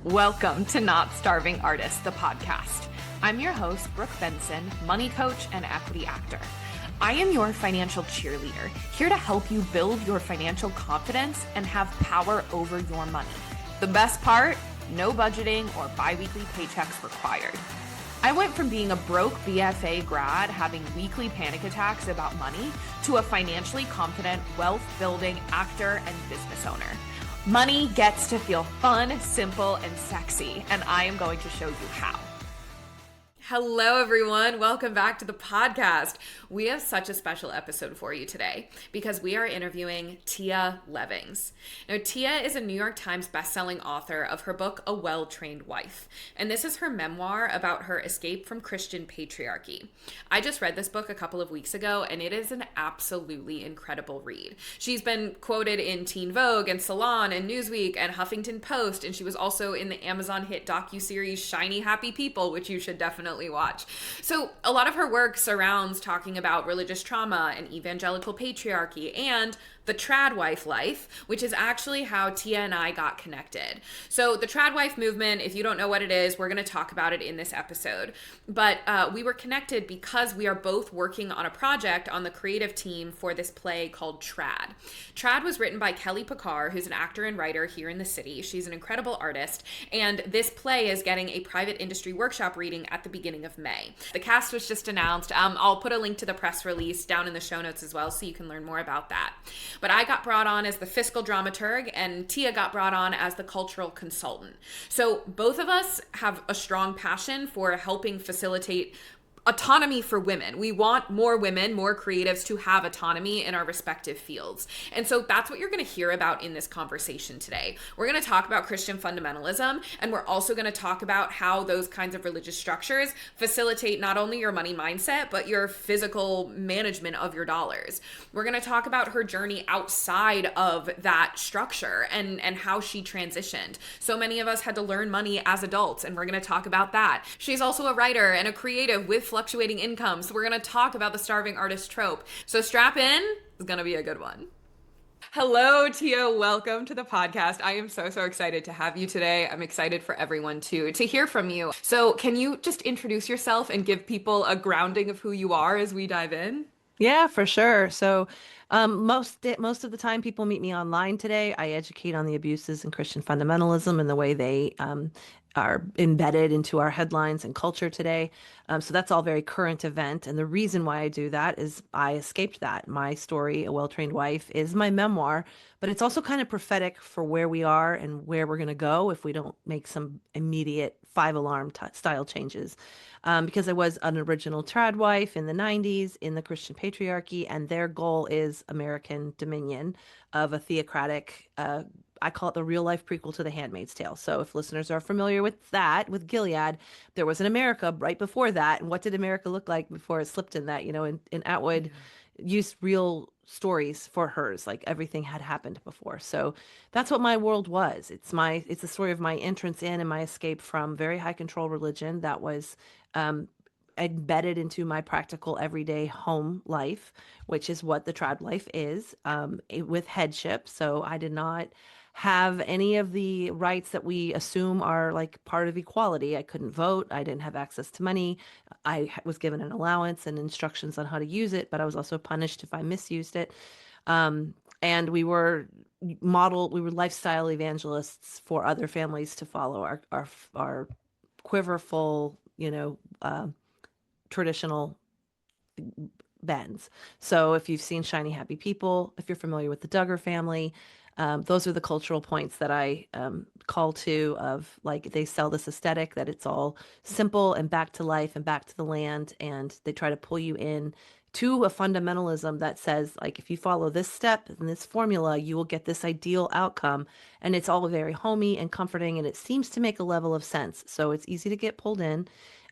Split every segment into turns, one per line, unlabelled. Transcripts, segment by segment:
Welcome to Not Starving Artists, the podcast. I'm your host, Brooke Benson, money coach and equity actor. I am your financial cheerleader, here to help you build your financial confidence and have power over your money. The best part, no budgeting or bi-weekly paychecks required. I went from being a broke BFA grad having weekly panic attacks about money to a financially confident, wealth-building actor and business owner. Money gets to feel fun, simple, and sexy, and I am going to show you how. Hello, everyone. Welcome back to the podcast. We have such a special episode for you today because we are interviewing Tia Levings. Now, Tia is a New York Times bestselling author of her book, A Well-Trained Wife, and this is her memoir about her escape from Christian patriarchy. I just read this book a couple of weeks ago, and it is an absolutely incredible read. She's been quoted in Teen Vogue and Salon and Newsweek and Huffington Post, and she was also in the Amazon hit docuseries Shiny Happy People, which you should definitely watch. So a lot of her work surrounds talking about religious trauma and evangelical patriarchy and the trad wife life, which is actually how Tia and I got connected. So the trad wife movement, if you don't know what it is, we're going to talk about it in this episode. But we were connected because we are both working on a project on the creative team for this play called Trad. Trad was written by Kelly Pickar, who's an actor and writer here in the city. She's an incredible artist, and this play is getting a private industry workshop reading at the beginning of May. The cast was just announced. I'll put a link to the press release down in the show notes as well, so you can learn more about that. But I got brought on as the fiscal dramaturg, and Tia got brought on as the cultural consultant. So both of us have a strong passion for helping facilitate autonomy for women. We want more women, more creatives to have autonomy in our respective fields. And so that's what you're going to hear about in this conversation today. We're going to talk about Christian fundamentalism, and we're also going to talk about how those kinds of religious structures facilitate not only your money mindset, but your physical management of your dollars. We're going to talk about her journey outside of that structure and how she transitioned. So many of us had to learn money as adults, and we're going to talk about that. She's also a writer and a creative with fluctuating income. So we're going to talk about the starving artist trope. So strap in. It's going to be a good one. Hello, Tia. Welcome to the podcast. I am so excited to have you today. I'm excited for everyone to hear from you. So can you just introduce yourself and give people a grounding of who you are as we dive in?
Yeah, for sure. So most of the time people meet me online today. I educate on the abuses in Christian fundamentalism and the way they are embedded into our headlines and culture today. So that's all very current event. And the reason why I do that is I escaped that. My story, A Well-Trained Wife, is my memoir, but it's also kind of prophetic for where we are and where we're going to go if we don't make some immediate five-alarm style changes. Because I was an original trad wife in the 90s in the Christian patriarchy, and their goal is American dominion of a theocratic, I call it the real life prequel to The Handmaid's Tale. So if listeners are familiar with that, with Gilead, there was an America right before that. And what did America look like before it slipped in that? And Atwood used real stories for hers, like everything had happened before. So that's what my world was. It's the story of my entrance in and my escape from very high control religion that was embedded into my practical everyday home life, which is what the trad life is, with headship. So I did not have any of the rights that we assume are like part of equality. I couldn't vote. I didn't have access to money. I was given an allowance and instructions on how to use it, but I was also punished if I misused it. And we were lifestyle evangelists for other families to follow our quiverful, traditional bends. So if you've seen Shiny Happy People, if you're familiar with the Duggar family, those are the cultural points that I call to, of like they sell this aesthetic that it's all simple and back to life and back to the land, and they try to pull you in to a fundamentalism that says, like, if you follow this step and this formula, you will get this ideal outcome. And it's all very homey and comforting, and it seems to make a level of sense. So it's easy to get pulled in,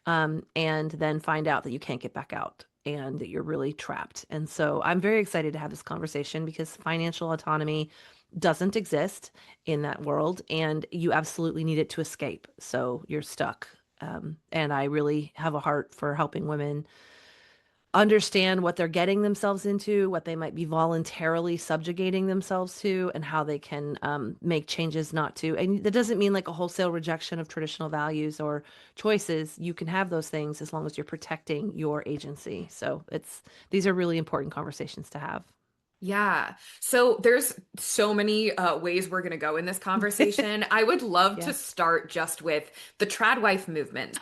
and then find out that you can't get back out and that you're really trapped. And so I'm very excited to have this conversation because financial autonomy doesn't exist in that world, and you absolutely need it to escape. So you're stuck. And I really have a heart for helping women understand what they're getting themselves into, what they might be voluntarily subjugating themselves to, and how they can make changes not to. And that doesn't mean like a wholesale rejection of traditional values or choices. You can have those things as long as you're protecting your agency. So these are really important conversations to have.
Yeah. So there's so many ways we're going to go in this conversation. I would love to
Yeah.
start just with the trad wife movement.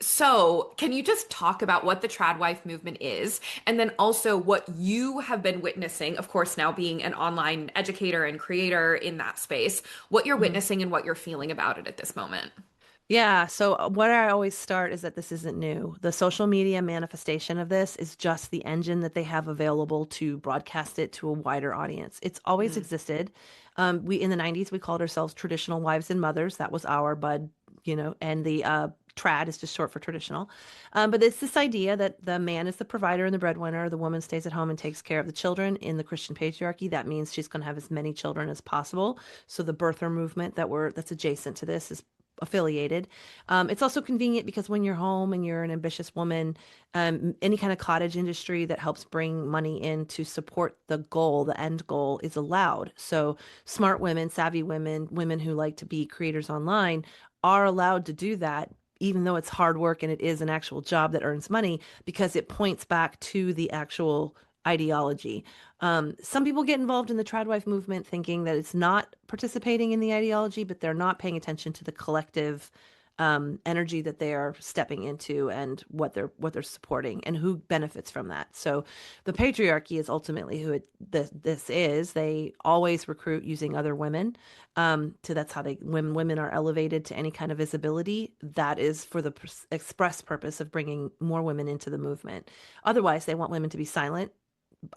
So can you just talk about what the trad wife movement is, and then also what you have been witnessing, of course, now being an online educator and creator in that space, what you're
Mhm.
witnessing and what you're feeling about it at this moment?
Yeah, so what I always start is that this isn't new. The social media manifestation of this is just the engine that they have available to broadcast it to a wider audience. It's always
Mm.
existed. We in the 90s we called ourselves traditional wives and mothers. That was our bud, and the trad is just short for traditional. But it's this idea that the man is the provider and the breadwinner, the woman stays at home and takes care of the children. In the Christian patriarchy, that means she's going to have as many children as possible. So the birther movement that's adjacent to this is affiliated. It's also convenient because when you're home and you're an ambitious woman, any kind of cottage industry that helps bring money in to support the goal, the end goal, is allowed. So smart women, savvy women, women who like to be creators online are allowed to do that. Even though it's hard work and it is an actual job that earns money, because it points back to the actual ideology. Some people get involved in the tradwife movement thinking that it's not participating in the ideology, but they're not paying attention to the collective energy that they are stepping into and what they're supporting and who benefits from that. So the patriarchy is ultimately who this is. They always recruit using other women. To that's how when women are elevated to any kind of visibility, that is for the express purpose of bringing more women into the movement. Otherwise, they want women to be silent,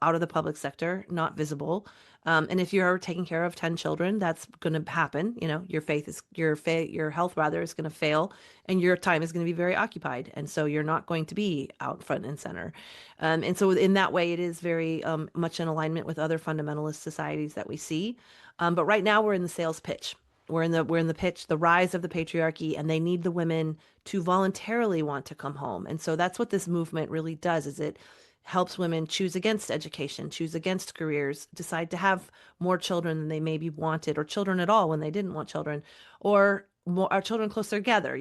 out of the public sector, not visible. And if you're taking care of 10 children, that's going to happen. Your health rather is going to fail, and your time is going to be very occupied. And so you're not going to be out front and center. And so in that way, it is very much in alignment with other fundamentalist societies that we see. But right now we're in the sales pitch. We're in the pitch, the rise of the patriarchy, and they need the women to voluntarily want to come home. And so that's what this movement really does, is it helps women choose against education, choose against careers, decide to have more children than they maybe wanted, or children at all when they didn't want children, or more, our children closer together.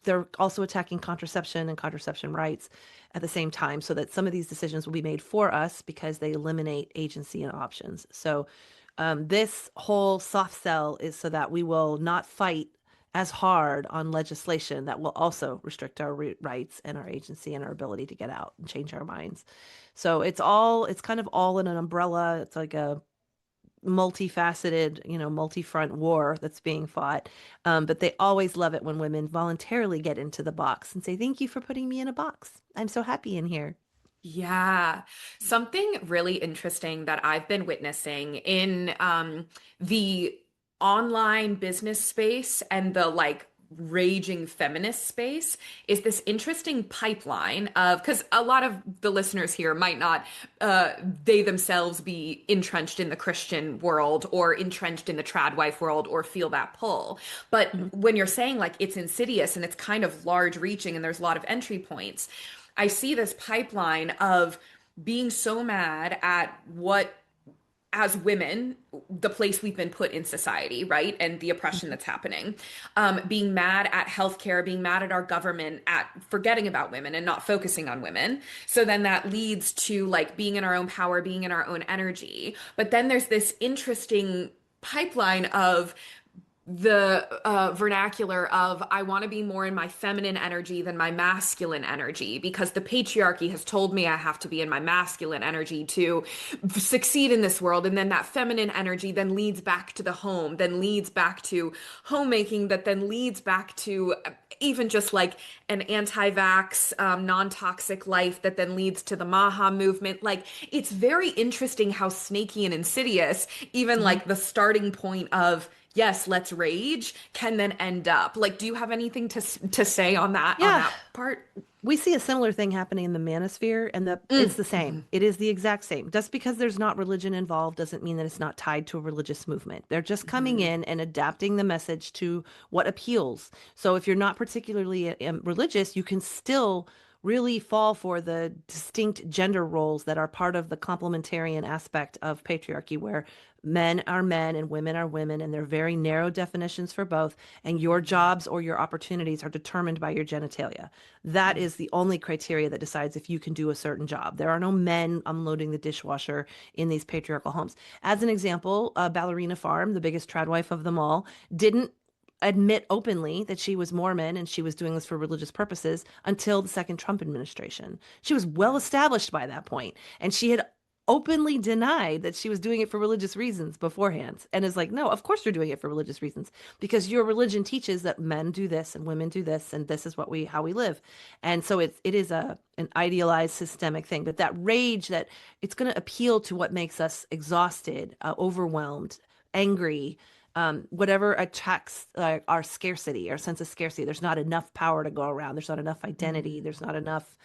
They're also attacking contraception and contraception rights at the same time, so that some of these decisions will be made for us because they eliminate agency and options. So this whole soft sell is so that we will not fight as hard on legislation that will also restrict our rights and our agency and our ability to get out and change our minds. So it's kind of all in an umbrella. It's like a multifaceted, multi-front war that's being fought. But they always love it when women voluntarily get into the box and say, "Thank you for putting me in a box. I'm so happy in here."
Yeah. Something really interesting that I've been witnessing in the online business space and the like raging feminist space is this interesting pipeline of, because a lot of the listeners here might not they themselves be entrenched in the Christian world or entrenched in the trad wife world or feel that pull. But
Mhm.
when you're saying like it's insidious and it's kind of large reaching and there's a lot of entry points, I see this pipeline of being so mad at what, as women, the place we've been put in society, right? And the oppression that's happening. Being mad at healthcare, being mad at our government, at forgetting about women and not focusing on women. So then that leads to like being in our own power, being in our own energy. But then there's this interesting pipeline of the vernacular of I want to be more in my feminine energy than my masculine energy because the patriarchy has told me I have to be in my masculine energy to succeed in this world. And then that feminine energy then leads back to the home, then leads back to homemaking, that then leads back to even just like an anti-vax, non-toxic life that then leads to the Maha movement. Like it's very interesting how snaky and insidious even
Mhm.
like the starting point of yes, let's rage can then end up. Like, do you have anything to say on
Yeah,
that part?
we see a similar thing happening in the manosphere, and it's the same.
Mhm.
It is the exact same. Just because there's not religion involved doesn't mean that it's not tied to a religious movement. They're just coming
Mhm.
in and adapting the message to what appeals. So if you're not particularly religious, you can still really fall for the distinct gender roles that are part of the complementarian aspect of patriarchy, where men are men and women are women, and they're very narrow definitions for both. And your jobs or your opportunities are determined by your genitalia. That is the only criteria that decides if you can do a certain job. There are no men unloading the dishwasher in these patriarchal homes. As an example, Ballerina Farm, the biggest tradwife of them all, didn't admit openly that she was Mormon and she was doing this for religious purposes until the second Trump administration. She was well established by that point, and she had openly denied that she was doing it for religious reasons beforehand, and is like, no, of course you're doing it for religious reasons, because your religion teaches that men do this and women do this, and this is what we how we live. And so it is a an idealized systemic thing, but that rage, that it's going to appeal to what makes us exhausted, overwhelmed, angry, whatever attracts our scarcity, our sense of scarcity. There's not enough power to go around. There's not enough identity. There's not enough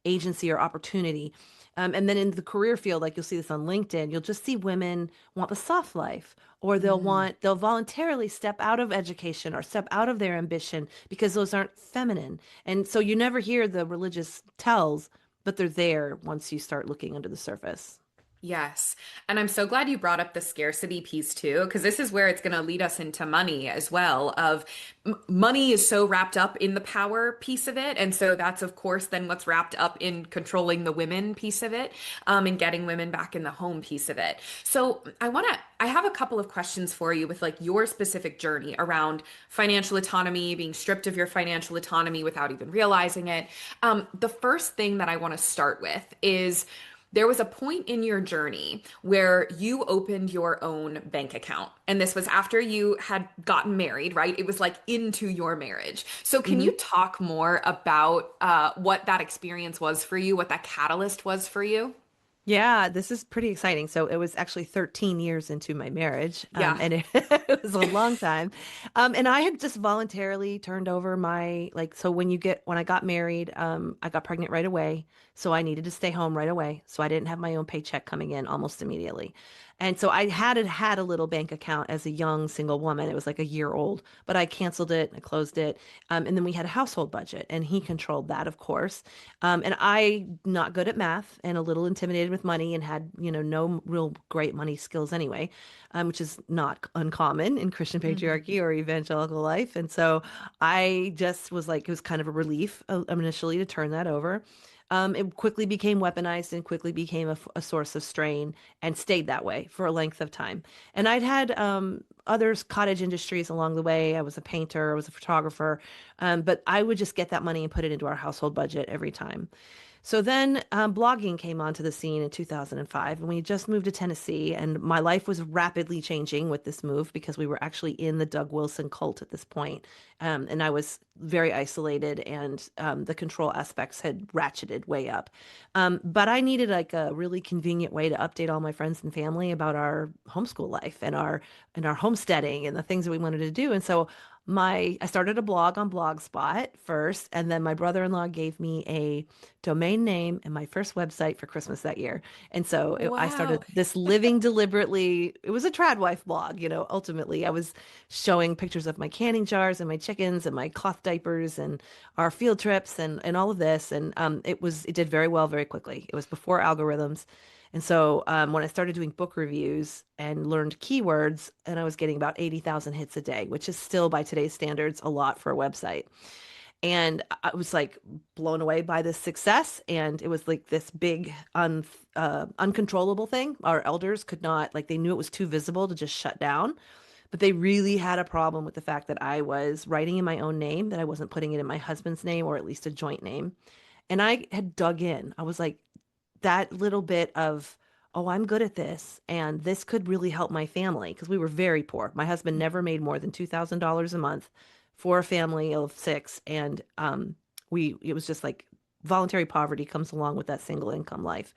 agency or opportunity. And then in the career field, like you'll see this on LinkedIn, you'll just see women want the soft life, or they'll voluntarily step out of education or step out of their ambition because those aren't feminine. And so you never hear the religious tells, but they're there once you start looking under the surface.
Yes. And I'm so glad you brought up the scarcity piece too, because this is where it's going to lead us into money as well. Of money is so wrapped up in the power piece of it. And so that's, of course, then what's wrapped up in controlling the women piece of it, and getting women back in the home piece of it. So I have a couple of questions for you with like your specific journey around financial autonomy, being stripped of your financial autonomy without even realizing it. The first thing that I want to start with is, there was a point in your journey where you opened your own bank account. And this was after you had gotten married, right? It was like into your marriage. So, can you talk more about what that experience was for you, what that catalyst was for you?
Yeah, this is pretty exciting. So it was actually 13 years into my marriage,
Yeah.
and it was a long time. And I had just voluntarily turned over my, like, so when I got married, I got pregnant right away. So I needed to stay home right away. So I didn't have my own paycheck coming in almost immediately. And so I had a little bank account as a young single woman. It was like a year old, but I canceled it, I closed it. And then we had a household budget, and he controlled that, of course. And I, not good at math and a little intimidated with money, and had, no real great money skills anyway, which is not uncommon in Christian
Mhm.
patriarchy or evangelical life. And so I just was like, it was kind of a relief initially to turn that over. It quickly became weaponized and quickly became a source of strain, and stayed that way for a length of time. And I'd had others cottage industries along the way. I was a painter, I was a photographer, but I would just get that money and put it into our household budget every time. So then blogging came onto the scene in 2005, and we just moved to Tennessee, and my life was rapidly changing with this move because we were actually in the Doug Wilson cult at this point. And I was very isolated, and the control aspects had ratcheted way up. But I needed like a really convenient way to update all my friends and family about our homeschool life and our homesteading and the things that we wanted to do. And so I started a blog on Blogspot first, and then my brother-in-law gave me a domain name and my first website for Christmas that year. And so I
Wow.
started this living deliberately. It was a tradwife blog, ultimately. I was showing pictures of my canning jars and my chickens and my cloth diapers and our field trips and all of this. And it did very well very quickly. It was before algorithms. And so when I started doing book reviews and learned keywords, and I was getting about 80,000 hits a day, which is still by today's standards a lot for a website. And I was like blown away by this success. And it was like this big, uncontrollable thing. Our elders could not, like, they knew it was too visible to just shut down. But they really had a problem with the fact that I was writing in my own name, that I wasn't putting it in my husband's name, or at least a joint name. And I had dug in. I was like, that little bit of, oh, I'm good at this, and this could really help my family, because we were very poor. My husband never made more than $2,000 a month for a family of six, and it was just like voluntary poverty comes along with that single income life.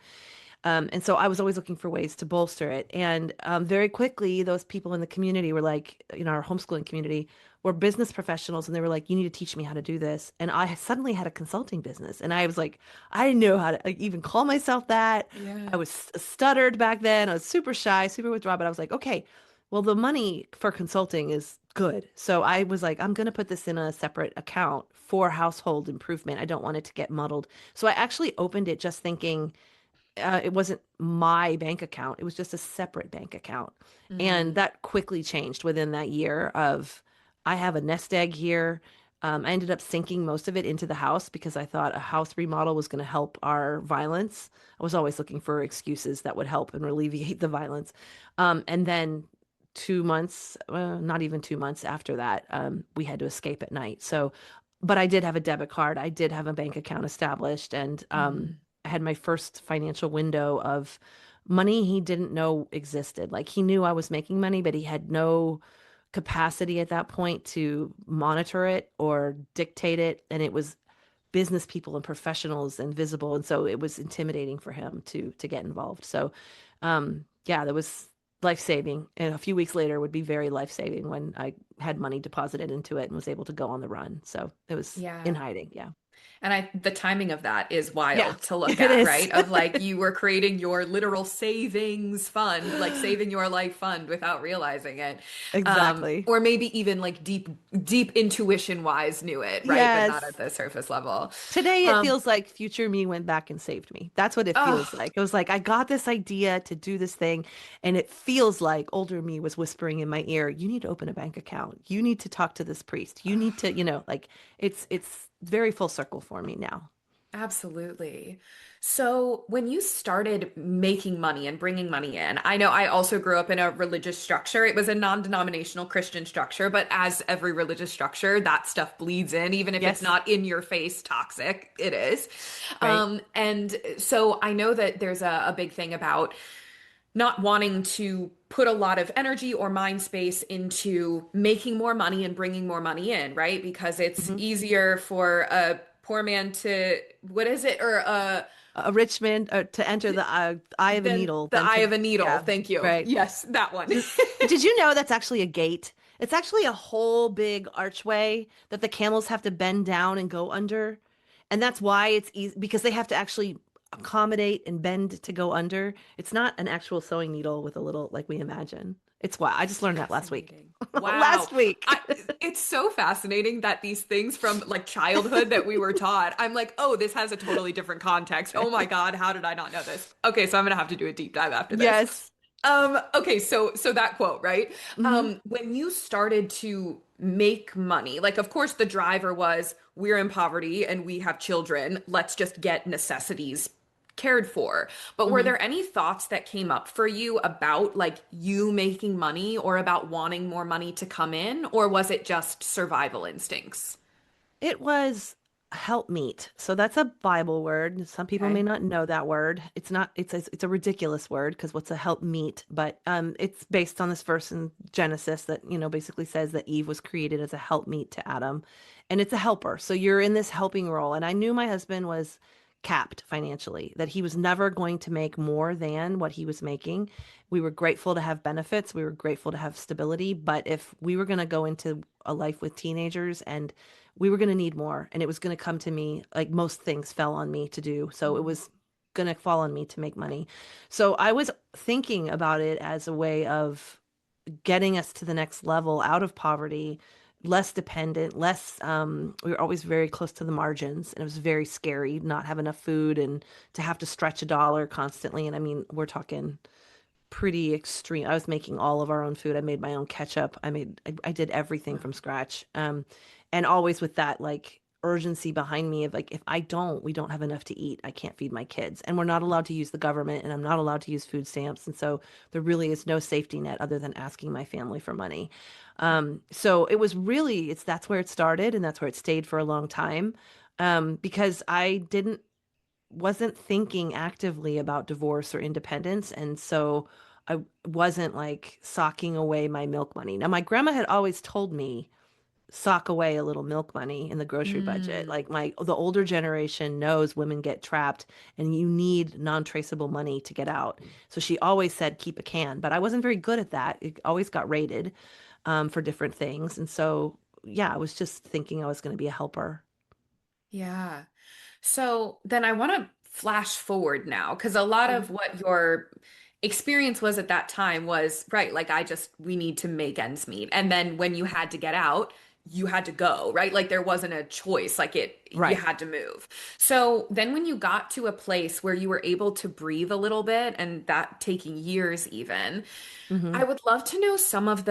And so I was always looking for ways to bolster it. And very quickly, those people in the community were like, our homeschooling community were business professionals. And they were like, you need to teach me how to do this. And I suddenly had a consulting business. And I was like, I didn't know how to like, even call myself that.
Yeah.
I was stuttered back then. I was super shy, super withdrawn. But I was like, okay, Well, the money for consulting is good. So I was like, I'm going to put this in a separate account for household improvement. I don't want it to get muddled. So I actually opened it just thinking it wasn't my bank account. It was just a separate bank account. And
Mm,
that quickly changed within that year of I have a nest egg here. I ended up sinking most of it into the house because I thought a house remodel was going to help our violence. I was always looking for excuses that would help and alleviate the violence. And then 2 months, not even 2 months after that, we had to escape at night. So, but I did have a debit card. I did have a bank account established, and
mhm.
I had my first financial window of money he didn't know existed. Like he knew I was making money, but he had no capacity at that point to monitor it or dictate it. And it was business people and professionals and visible. And so it was intimidating for him to get involved. So yeah, that was life saving. And a few weeks later would be very life saving when I had money deposited into it and was able to go on the run. So it was in
Yeah.
hiding. Yeah.
And the timing of that is
Yeah,
wild to look
it
at,
is.
right? Of like you were creating your literal savings fund, like saving your life fund without realizing it.
Exactly.
Or maybe even like deep intuition wise knew it, right? But not
Yes.
at the surface level.
Today it
Um,
feels like future me went back and saved me. That's what it feels
oh,
like. It was like I got this idea to do this thing, and it feels like older me was whispering in my ear, "You need to open a bank account. You need to talk to this priest. You need to, like it's very full circle for me now."
absolutely. So, when you started making money and bringing money in, I know I also grew up in a religious structure. It was a non-denominational Christian structure, but as every religious structure, that stuff bleeds in, even if it's
Yes,
not in your face toxic, it is.
right.
And so I know that there's a big thing about not wanting to put a lot of energy or mind space into making more money and bringing more money in, right? Because it's
Hmm.
easier for a poor man to, what is it? Or
A rich man to enter the eye of a
then
needle,
the
then
eye
to
of a needle.
yeah,
Thank you.
right.
Yes, that one.
Did you know that's actually a gate? It's actually a whole big archway that the camels have to bend down and go under. And that's why it's easy because they have to actually accommodate and bend to go under. It's not an actual sewing needle with a little like we imagine. It's why I just learned that last week.
Fascinating. Wow.
Last week.
It's so fascinating that these things from like childhood that we were taught, I'm like, oh, this has a totally different context. Oh my God, how did I not know this? Okay, so I'm gonna have to do a deep dive after this.
Yes.
Okay, so that quote, right?
Hmm.
When you started to make money, like of course the driver was we're in poverty and we have children, let's just get necessities cared for. But were
Hmm.
there any thoughts that came up for you about like you making money or about wanting more money to come in, or was it just survival instincts?
It was helpmeet. So that's a Bible word. Some people may
Okay.
not know that word. It's not, it's a ridiculous word because what's a helpmeet? But it's based on this verse in Genesis that, basically says that Eve was created as a helpmeet to Adam. And it's a helper. So you're in this helping role. And I knew my husband was capped financially, that he was never going to make more than what he was making. We were grateful to have benefits. We were grateful to have stability. But if we were going to go into a life with teenagers and we were going to need more and it was going to come to me like most things fell on me to do, so it
Mm,
was going to fall on me to make money. So I was thinking about it as a way of getting us to the next level out of poverty, less dependent, less we were always very close to the margins and it was very scary not have enough food and to have to stretch a dollar constantly. And I mean, we're talking pretty extreme. I was making all of our own food. I made my own ketchup. I did everything from
wow.
scratch. And always with that like urgency behind me of like, if we don't have enough to eat, I can't feed my kids. And we're not allowed to use the government and I'm not allowed to use food stamps. And so there really is no safety net other than asking my family for money. So it was really, that's where it started and that's where it stayed for a long time. Because wasn't thinking actively about divorce or independence. And so I wasn't like socking away my milk money. Now, my grandma had always told me, sock away a little milk money in the grocery budget.
Mm,
Like the older generation knows women get trapped and you need non-traceable money to get out. So she always said, keep a can. But I wasn't very good at that. It always got raided for different things. And so, yeah, I was just thinking I was going to be a helper.
yeah. So then I want to flash forward now because a lot
Mhm.
of what you're experience was at that time was right, like we need to make ends meet. And then when you had to get out, you had to go, right? Like there wasn't a choice, you
Right.
had to move. So then when you got to a place where you were able to breathe a little bit, and that taking years even,
Hmm.
I would love to know some of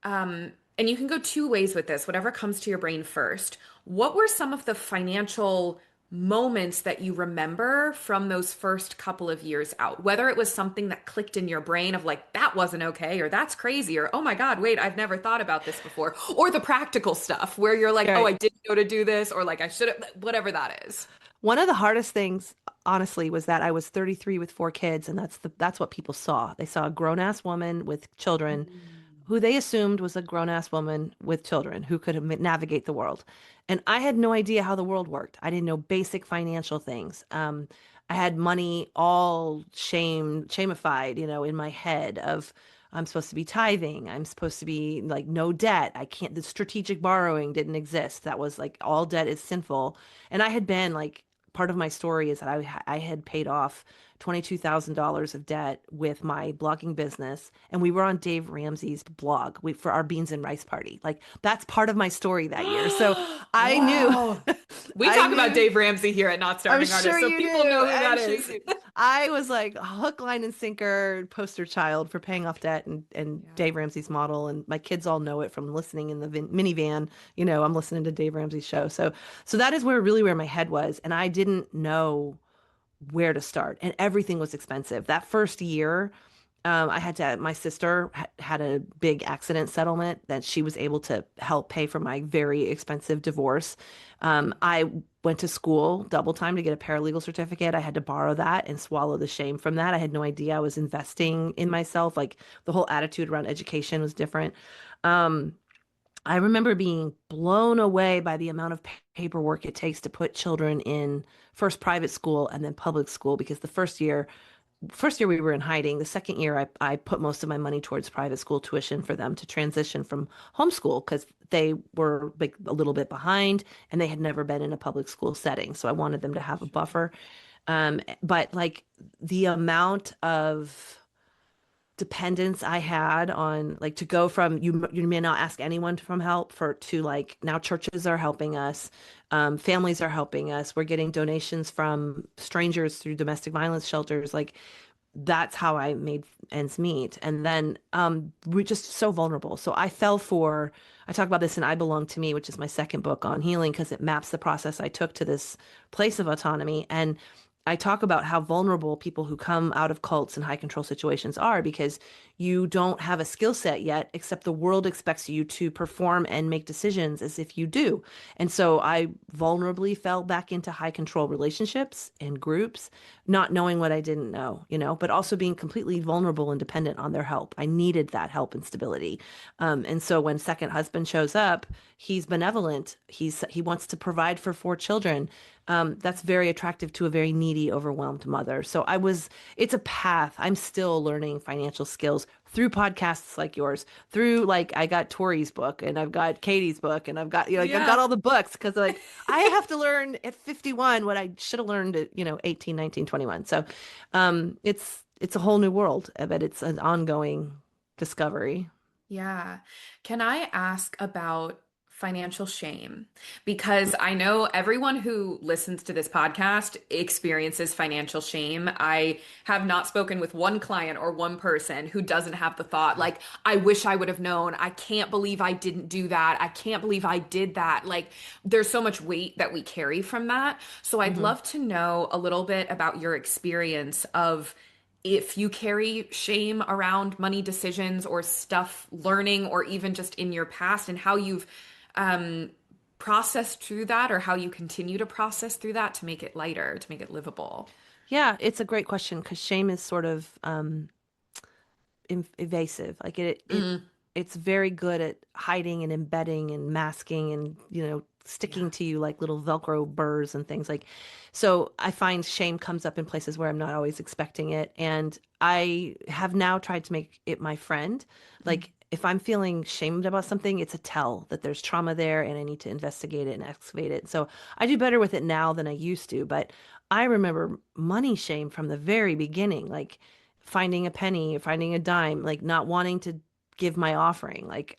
and you can go two ways with this, whatever comes to your brain first. What were some of the financial moments that you remember from those first couple of years out? Whether it was something that clicked in your brain of like, that wasn't okay, or that's crazy, or oh my God, wait, I've never thought about this before, or the practical stuff where you're like, oh, I
Right.
didn't know to do this, or like I should have, whatever that is.
One of the hardest things, honestly, was that I was 33 with four kids, and that's what people saw. They saw a grown-ass woman with children
Mm.
who they assumed was a grown-ass woman with children who could navigate the world. And I had no idea how the world worked. I didn't know basic financial things. I had money all shamified, in my head of I'm supposed to be tithing. I'm supposed to be like no debt. I can't, the strategic borrowing didn't exist. That was like all debt is sinful. And I had been like, part of my story is that I had paid off $22,000 of debt with my blogging business, and we were on Dave Ramsey's blog for our beans and rice party. Like that's part of my story that year. So I knew,
Wow. We
I
talk about
knew.
Dave Ramsey here at Not
I'm
Starving
sure
Artists, so
you
people know
do.
who
I'm
that
sure you
is.
do. I was like hook, line, and sinker poster child for paying off debt and
Yeah.
Dave Ramsey's model. And my kids all know it from listening in the minivan. I'm listening to Dave Ramsey's show. So that is where my head was. And I didn't know where to start. And everything was expensive. That first year, my sister had a big accident settlement that she was able to help pay for my very expensive divorce. I went to school double time to get a paralegal certificate. I had to borrow that and swallow the shame from that. I had no idea I was investing in myself. Like the whole attitude around education was different. Um, I remember being blown away by the amount of paperwork it takes to put children in first private school and then public school because the first year we were in hiding. The second year I put most of my money towards private school tuition for them to transition from homeschool because they were like a little bit behind and they had never been in a public school setting. So I wanted them to have a
Sure.
buffer. But like the amount of dependence I had on like to go from you may not ask anyone from help for to like now churches are helping us, families are helping us, we're getting donations from strangers through domestic violence shelters. Like that's how I made ends meet. And then we're just so vulnerable. So I talk about this in I Belong to Me, which is my second book on healing, because it maps the process I took to this place of autonomy. And I talk about how vulnerable people who come out of cults and high control situations are because you don't have a skill set yet, except the world expects you to perform and make decisions as if you do. And so I vulnerably fell back into high control relationships and groups, not knowing what I didn't know, but also being completely vulnerable and dependent on their help. I needed that help and stability. And so when second husband shows up, he's benevolent. He wants to provide for four children. That's very attractive to a very needy, overwhelmed mother. It's a path. I'm still learning financial skills through podcasts like yours, through like I got Tori's book and I've got Katie's book and I've got, like I've got
Yeah.
all the books because like I have to learn at 51 what I should have learned at, 18, 19, 21. So it's a whole new world, but it's an ongoing discovery.
Yeah. Can I ask about financial shame? Because I know everyone who listens to this podcast experiences financial shame. I have not spoken with one client or one person who doesn't have the thought, like, I wish I would have known. I can't believe I didn't do that. I can't believe I did that. Like, there's so much weight that we carry from that. So I'd
Hmm.
love to know a little bit about your experience of if you carry shame around money decisions or stuff learning or even just in your past and how you've um, processed through that or how you continue to process through that to make it lighter, to make it livable.
Yeah, it's a great question because shame is sort of evasive. Like
Mm,
it's very good at hiding and embedding and masking and sticking
yeah.
to you like little Velcro burrs and things like. So I find shame comes up in places where I'm not always expecting it, and I have now tried to make it my friend.
Mm.
Like if I'm feeling shamed about something, it's a tell that there's trauma there and I need to investigate it and excavate it. So I do better with it now than I used to, but I remember money shame from the very beginning. Like finding a penny, finding a dime, like not wanting to give my offering. Like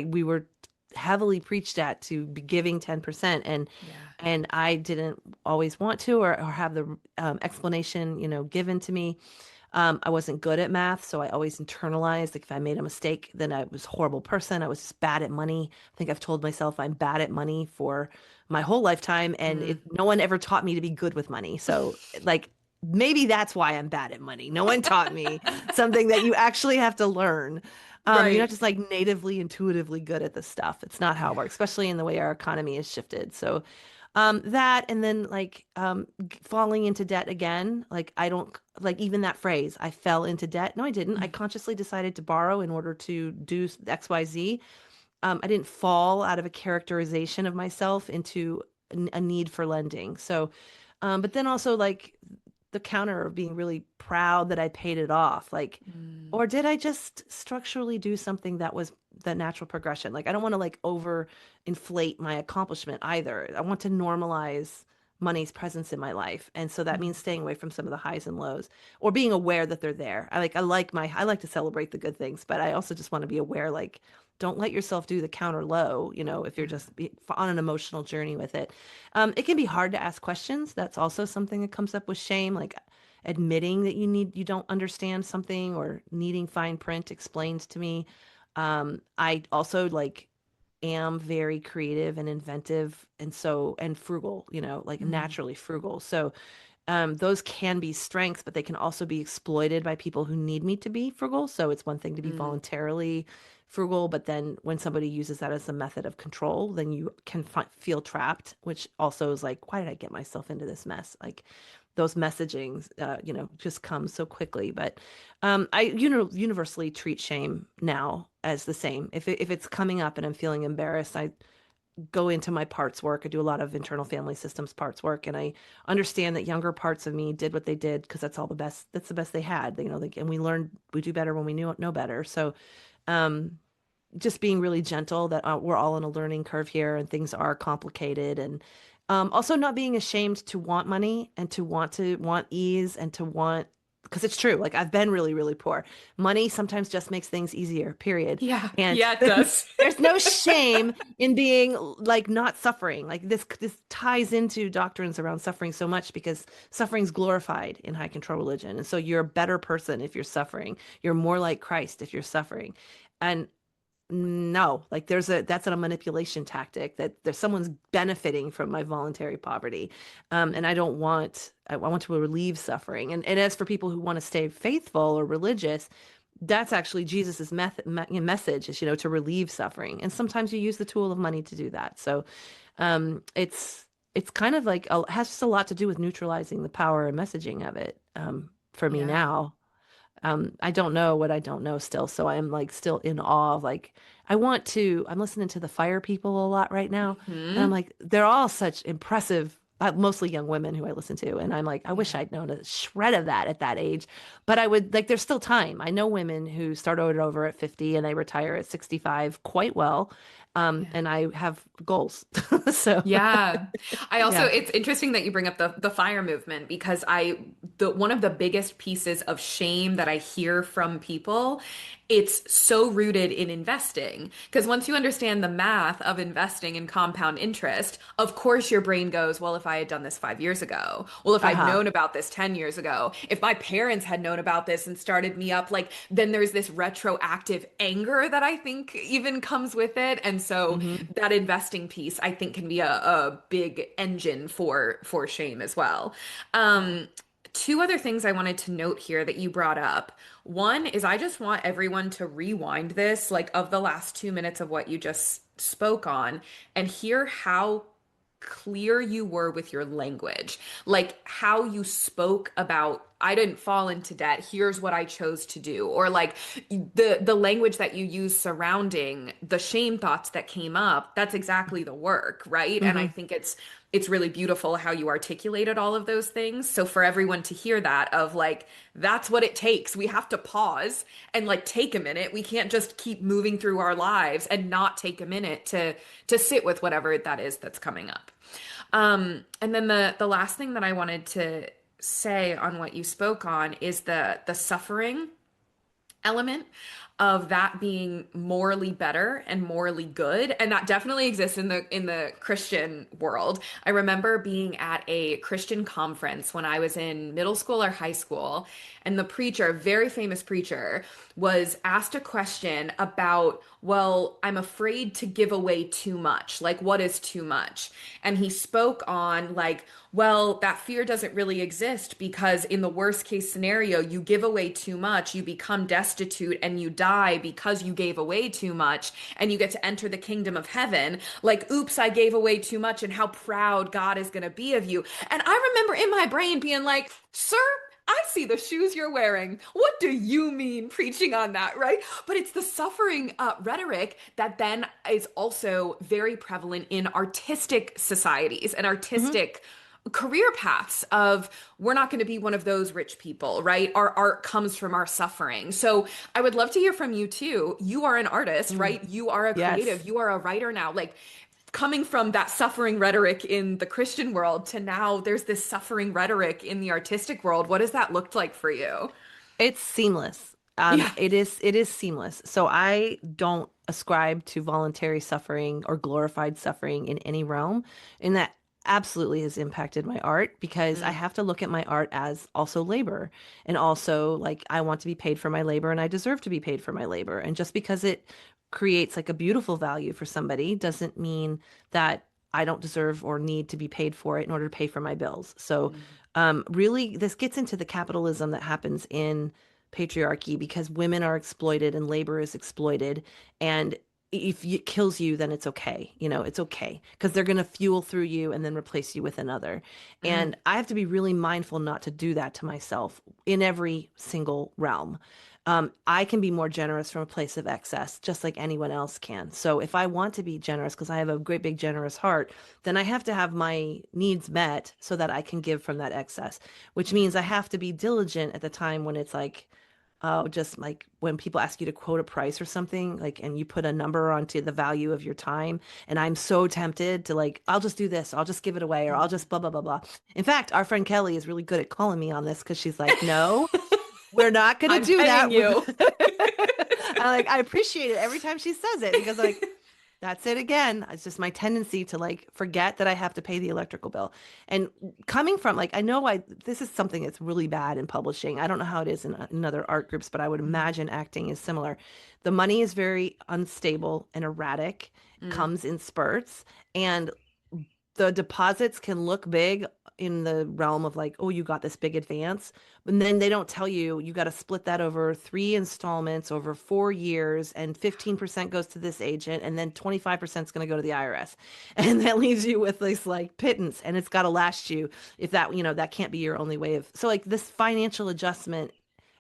we were heavily preached at to be giving 10%,
Yeah.
and I didn't always want to or have the explanation, given to me. I wasn't good at math, so I always internalized like if I made a mistake, then I was a horrible person. I was just bad at money. I think I've told myself I'm bad at money for my whole lifetime, and
Mm.
no one ever taught me to be good with money. So like maybe that's why I'm bad at money. No one taught me something that you actually have to learn. You're not
Right.
just like natively, intuitively good at this stuff. It's not how it
Yeah.
works, especially in the way our economy is shifted. So that and then like falling into debt again. Like I don't like even that phrase, I fell into debt. No, I didn't. I
Mm.
consciously decided to borrow in order to do XYZ. I didn't fall out of a characterization of myself into a need for lending. So, but then also like the counter of being really proud that I paid it off. Like,
Mm.
or did I just structurally do something that was the natural progression? Like, I don't want to like over inflate my accomplishment either. I want to normalize money's presence in my life. And so that
Mm.
means staying away from some of the highs and lows or being aware that they're there. I like to celebrate the good things, but I also just want to be aware, like, don't let yourself do the counter low, if you're
Yeah.
just on an emotional journey with it. It can be hard to ask questions. That's also something that comes up with shame, like admitting that you don't understand something or needing fine print explained to me. I also like am very creative and inventive and frugal, like
Mm.
naturally frugal. So those can be strengths, but they can also be exploited by people who need me to be frugal. So it's one thing to be
Mm.
voluntarily frugal, but then when somebody uses that as a method of control, then you can feel trapped, which also is like, why did I get myself into this mess? Like those messagings, just come so quickly. But I universally treat shame now as the same. If it's coming up and I'm feeling embarrassed, I go into my parts work. I do a lot of internal family systems parts work, and I understand that younger parts of me did what they did because that's the best they had. And we do better when we know better. So, um, just being really gentle that we're all on a learning curve here and things are complicated, and also not being ashamed to want money and to want ease and to want, because it's true, like I've been really really poor. Money sometimes just makes things easier, period.
Yeah.
And
Yeah, it does.
there's no shame in being like not suffering. Like this ties into doctrines around suffering so much because suffering's glorified in high control religion, and so you're a better person if you're suffering. You're more like Christ if you're suffering. And no, like that's a manipulation tactic that there's someone's benefiting from my voluntary poverty. And I want to relieve suffering. And as for people who want to stay faithful or religious, that's actually Jesus's message is, to relieve suffering. And sometimes you use the tool of money to do that. So, it's kind of like, has just a lot to do with neutralizing the power and messaging of it, for me
Yeah.
now. I don't know what I don't know still, so I'm like still in awe of like I'm listening to the Fire People a lot right now, and I'm
Hmm.
like they're all such impressive, mostly young women who I listen to, and I'm like I wish
Yeah.
I'd known a shred of that at that age, but I would like there's still time. I know women who start over at 50 and they retire at 65 quite well,
Yeah.
and I have goals. So
Yeah. I also,
yeah.
it's interesting that you bring up the fire movement because the one of the biggest pieces of shame that I hear from people, it's so rooted in investing. Because once you understand the math of investing in compound interest, of course your brain goes, well, if I had done this 5 years ago, well, if I'd
Uh-huh.
known about this 10 years ago, if my parents had known about this and started me up, like then there's this retroactive anger that I think even comes with it. And so
Hmm.
that investing piece I think can be a big engine for shame as well.
Yeah.
Two other things I wanted to note here that you brought up. One is I just want everyone to rewind this, like of the last 2 minutes of what you just spoke on, and hear how clear you were with your language, like how you spoke about I didn't fall into debt, here's what I chose to do, or like the language that you use surrounding the shame thoughts that came up. That's exactly the work, right? And I
Hmm.
think it's really beautiful how you articulated all of those things. So for everyone to hear that of like that's what it takes. We have to pause and like take a minute. We can't just keep moving through our lives and not take a minute to sit with whatever that is that's coming up. And then the last thing that I wanted to say on what you spoke on is the suffering element of that being morally better and morally good, and that definitely exists in the Christian world. I remember being at a Christian conference when I was in middle school or high school, and the preacher, a very famous preacher, was asked a question about, well, I'm afraid to give away too much. Like, what is too much? And he spoke on, like, well, that fear doesn't really exist because in the worst case scenario, you give away too much, you become destitute, and you die because you gave away too much, and you get to enter the kingdom of heaven. Like, oops, I gave away too much, and how proud God is going to be of you. And I remember in my brain being like, sir, I see the shoes you're wearing. What do you mean preaching on that, right? But it's the suffering rhetoric that then is also very prevalent in artistic societies and
Hmm.
artistic career paths of we're not going to be one of those rich people, right? Our art comes from our suffering. So I would love to hear from you too. You are an artist,
Mm.
right? You are a creative.
Yes.
You are a writer now. Like coming from that suffering rhetoric in the Christian world to now there's this suffering rhetoric in the artistic world. What does that look like for you?
It's seamless.
Yeah.
It is seamless. So I don't ascribe to voluntary suffering or glorified suffering in any realm, and that absolutely has impacted my art because I
Mm,
have to look at my art as also labor, and also like I want to be paid for my labor and I deserve to be paid for my labor. And just because it creates like a beautiful value for somebody doesn't mean that I don't deserve or need to be paid for it in order to pay for my bills. So
mm,
really, this gets into the capitalism that happens in patriarchy because women are exploited and labor is exploited. And if it kills you, then it's okay. It's okay because they're going to fuel through you and then replace you with another.
mm,
And I have to be really mindful not to do that to myself in every single realm. I can be more generous from a place of excess, just like anyone else can. So if I want to be generous, because I have a great big generous heart, then I have to have my needs met so that I can give from that excess, which means I have to be diligent at the time when it's like, oh, just like when people ask you to quote a price or something, like, and you put a number onto the value of your time. And I'm so tempted to like, I'll just do this, I'll just give it away, or I'll just
mm.
blah, blah, blah, blah. In fact, our friend Kelly is really good at calling me on this because she's like, no, we're not going to
I'm
do
paying
that.
you.
I appreciate it every time she says it because like, that's it again. It's just my tendency to like forget that I have to pay the electrical bill. And coming from like, I know this is something that's really bad in publishing. I don't know how it is in other art groups, but I would
Mm,
imagine acting is similar. The money is very unstable and erratic,
mm,
comes in spurts, and the deposits can look big in the realm of like, oh, you got this big advance. And then they don't tell you, you got to split that over 3 installments over 4 years, and 15% goes to this agent, and then 25% is going to go to the IRS. And that leaves you with this like pittance, and it's got to last you if that can't be your only way of. So, like, this financial adjustment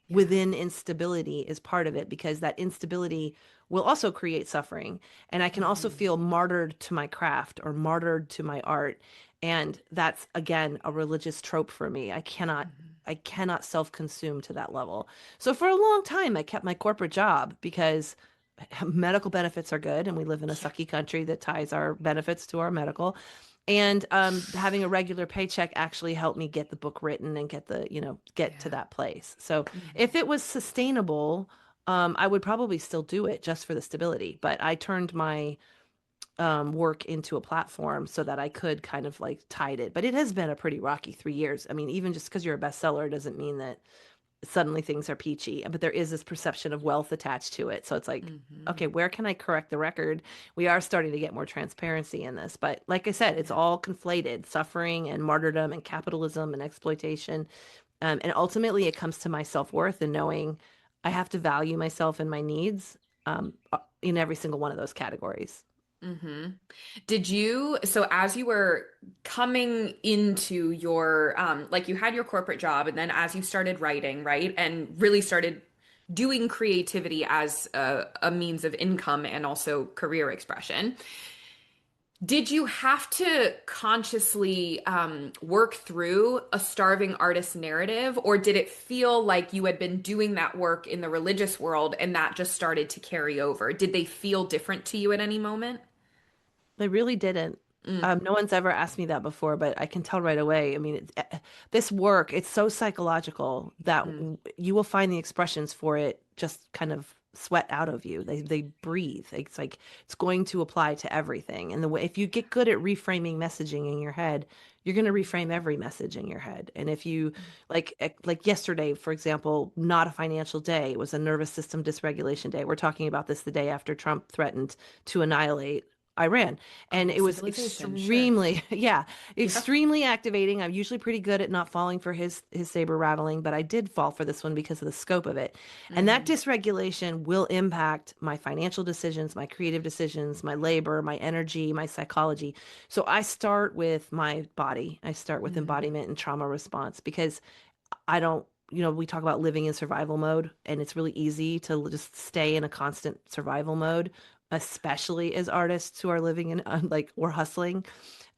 yeah.
within instability is part of it because that instability will also create suffering. And I can also
Hmm.
feel martyred to my craft or martyred to my art. And that's again a religious trope for me. I cannot self-consume to that level. So for a long time I kept my corporate job because medical benefits are good and we live in a
Yeah.
sucky country that ties our benefits to our medical. And having a regular paycheck actually helped me get the book written and get to
Yeah.
that place. So if
Hmm.
it was sustainable, I would probably still do it just for the stability. But I turned my work into a platform so that I could kind of like tide it. But it has been a pretty rocky 3 years. I mean, even just because you're a bestseller doesn't mean that suddenly things are peachy, but there is this perception of wealth attached to it. So it's like,
Hmm.
okay, where can I correct the record? We are starting to get more transparency in this. But like I said, it's
Yeah.
all conflated suffering and martyrdom and capitalism and exploitation. And ultimately, it comes to my self worth and knowing I have to value myself and my needs in every single one of those categories.
Hmm. So as you were coming into your, like you had your corporate job, and then as you started writing, right, and really started doing creativity as a means of income and also career expression, did you have to consciously work through a starving artist narrative, or did it feel like you had been doing that work in the religious world and that just started to carry over? Did they feel different to you at any moment?
They really didn't. No one's ever asked me that before, but I can tell right away. I mean, this work, it's so psychological that
Mm.
you will find the expressions for it just kind of sweat out of you. They breathe. It's like it's going to apply to everything. And the way if you get good at reframing messaging in your head, you're going to reframe every message in your head. And if you like yesterday, for example, not a financial day, it was a nervous system dysregulation day. We're talking about this the day after Trump threatened to annihilate Iran.
A
And
whole
it was
civilization, sure.
extremely, yeah,
Yeah.
extremely activating. I'm usually pretty good at not falling for his saber rattling, but I did fall for this one because of the scope of it. And that
Hmm.
dysregulation will impact my financial decisions, my creative decisions, my labor, my energy, my psychology. So I start with my body. I start with
Mm.
embodiment and trauma response because I don't, we talk about living in survival mode, and it's really easy to just stay in a constant survival mode, especially as artists who are living in, like, we're hustling.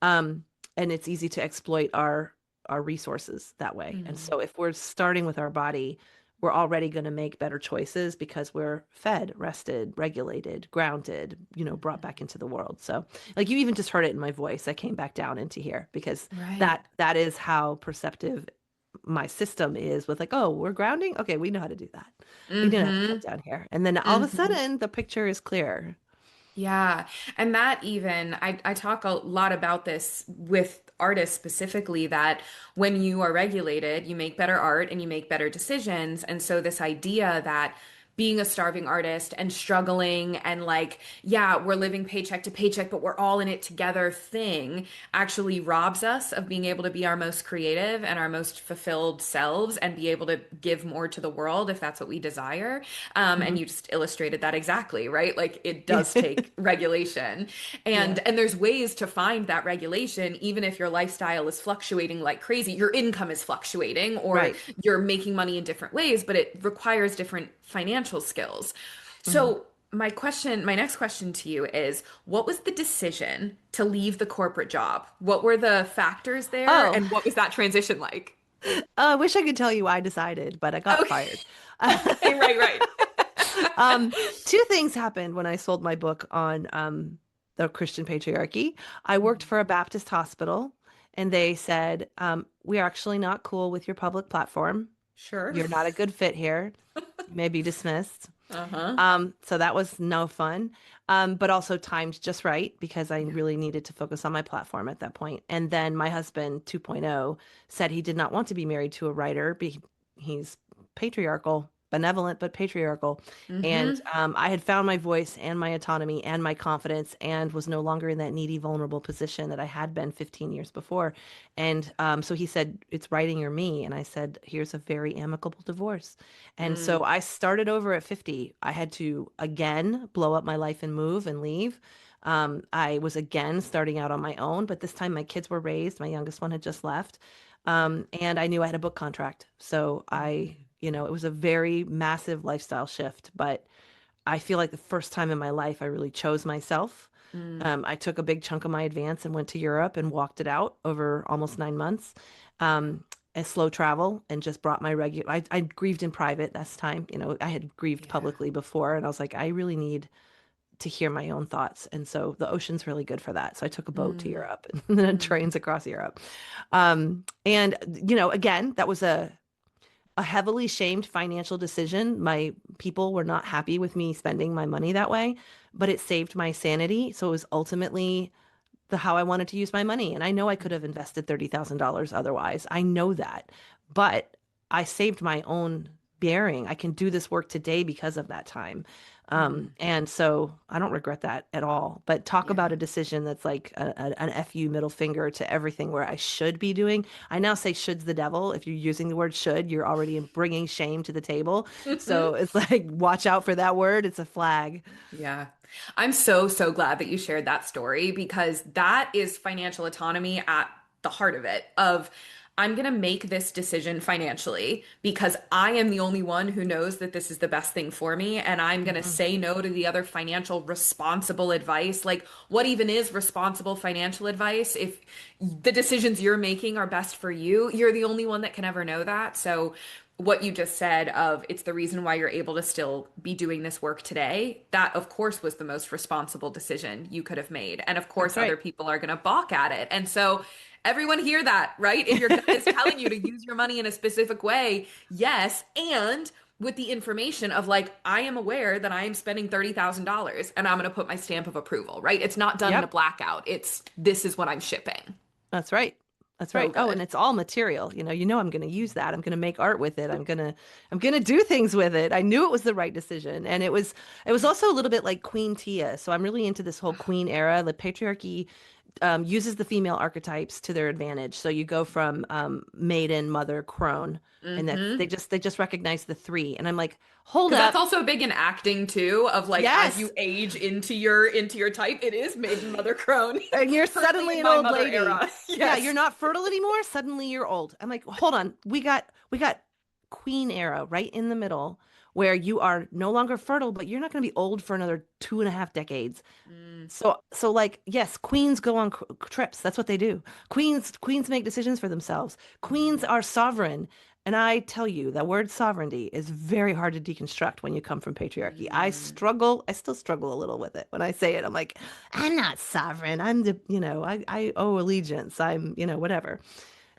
Um, and it's easy to exploit our resources that way. And
Mm.
so if we're starting with our body, we're already going to make better choices because we're fed, rested, regulated, grounded, brought back into the world. So, like, you even just heard it in my voice. I came back down into here because
Right.
that is how perceptive my system is with, like, oh, we're grounding. Okay, we know how to do that. We know how to come
Hmm.
down here. And then all of a
Hmm.
sudden the picture is clear.
Yeah. And that even, I talk a lot about this with artists specifically, that when you are regulated, you make better art and you make better decisions. And so this idea that being a starving artist and struggling and like, yeah, we're living paycheck to paycheck, but we're all in it together thing actually robs us of being able to be our most creative and our most fulfilled selves and be able to give more to the world if that's what we desire. And
Mhm.
you just illustrated that exactly, right? Like it
Yeah.
does take regulation. And
Yeah.
and there's ways to find that regulation even if your lifestyle is fluctuating like crazy. Your income is fluctuating or
Right.
you're making money in different ways, but it requires different financial skills.
Mhm.
So my next question to you is, what was the decision to leave the corporate job? What were the factors there
Oh,
and what was that transition like?
I wish I could tell you I decided, but I got
Okay.
fired.
Okay, right, right.
Um, two things happened when I sold my book on the Christian patriarchy. I worked for a Baptist hospital, and they said, "We're actually not cool with your public platform.
Sure.
You're not a good fit here. You may be dismissed."
Uh-huh.
So that was no fun, but also timed just right because I
Yeah.
really needed to focus on my platform at that point. And then my husband 2.0 said he did not want to be married to a writer. He's patriarchal, benevolent, but patriarchal. And
Mm-hmm.
I had found my voice and my autonomy and my confidence and was no longer in that needy, vulnerable position that I had been 15 years before. And so he said, "It's writing or me." And I said, "Here's a very amicable divorce." And so
Mm.
I started over at 50. I had to again blow up my life and move and leave. I was again starting out on my own, but this time my kids were raised. My youngest one had just left. And I knew I had a book contract. So it was a very massive lifestyle shift, but I feel like the first time in my life I really chose myself.
Mm.
I took a big chunk of my advance and went to Europe and walked it out over almost 9 months. Um, a slow travel and just brought my regular. I grieved in private this time. I had grieved
Yeah.
publicly before, and I was like, I really need to hear my own thoughts. And so the ocean's really good for that. So I took a boat to
Mm.
Europe and then
Mm.
trains across Europe. And again, that was a heavily shamed financial decision. My people were not happy with me spending my money that way, but it saved my sanity. So it was ultimately the how I wanted to use my money. And I know I could have invested $30,000 otherwise. I know that. But I saved my own bearing. I can do this work today because of that time.
Mm.
And so I don't regret that at all. But talk
Yeah.
about a decision that's like an FU middle finger to everything where I should be doing. I now say should's the devil. If you're using the word should, you're already bringing shame to the table. So it's like, watch out for that word. It's a flag.
Yeah. I'm so, so glad that you shared that story because that is financial autonomy at the heart of it, of I'm going to make this decision financially because I am the only one who knows that this is the best thing for me. And I'm going to
Mhm.
say no to the other financial responsible advice. Like, what even is responsible financial advice? If the decisions you're making are best for you, you're the only one that can ever know that. So what you just said of it's the reason why you're able to still be doing this work today, that of course was the most responsible decision you could have made. And of
That's
course, other
right.
people are going to balk at it. And so everyone hear that, right? If your gut is telling you to use your money in a specific way, yes. And with the information of like, I am aware that I am spending $30,000 and I'm going to put my stamp of approval, right? It's not done in a
Yep.
blackout. It's this is what I'm shipping.
That's right. That's
So
right. Oh, and
good.
it's all material. I'm going to use that. I'm going to make art with it. I'm going to do things with it. I knew it was the right decision. And it was also a little bit like Queen Tia. So I'm really into this whole queen era. The patriarchy uses the female archetypes to their advantage. So you go from maiden, mother, crone, and that's
Hmm.
they just recognize the three. And I'm like, hold
Because that's
up.
also big in acting too, of like as you
Yes.
age into your type, it is maiden mother crone.
And you're
Currently
suddenly
in
an
my
old
mother
lady.
era.
Yeah, you're
Yes.
not fertile anymore. Suddenly you're old. I'm like, hold on. We got queen era right in the middle where you are no longer fertile, but you're not going to be old for another 2.5 decades.
Mm,
So like, yes, queens go on trips. That's what they do. Queens make decisions for themselves. Queens
mhm,
are sovereign. And I tell you, that word sovereignty is very hard to deconstruct when you come from patriarchy.
mm.
I still struggle a little with it. When I say it, I'm like, I'm not sovereign. I owe allegiance. Whatever.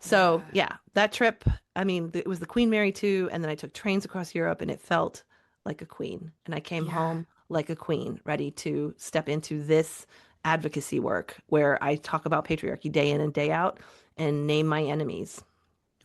So
Yeah.
yeah, that trip, I mean, it was the Queen Mary too, and then I took trains across Europe and it felt like a queen. And I came
Yeah.
home like a queen, ready to step into this advocacy work where I talk about patriarchy day in and day out and name my enemies.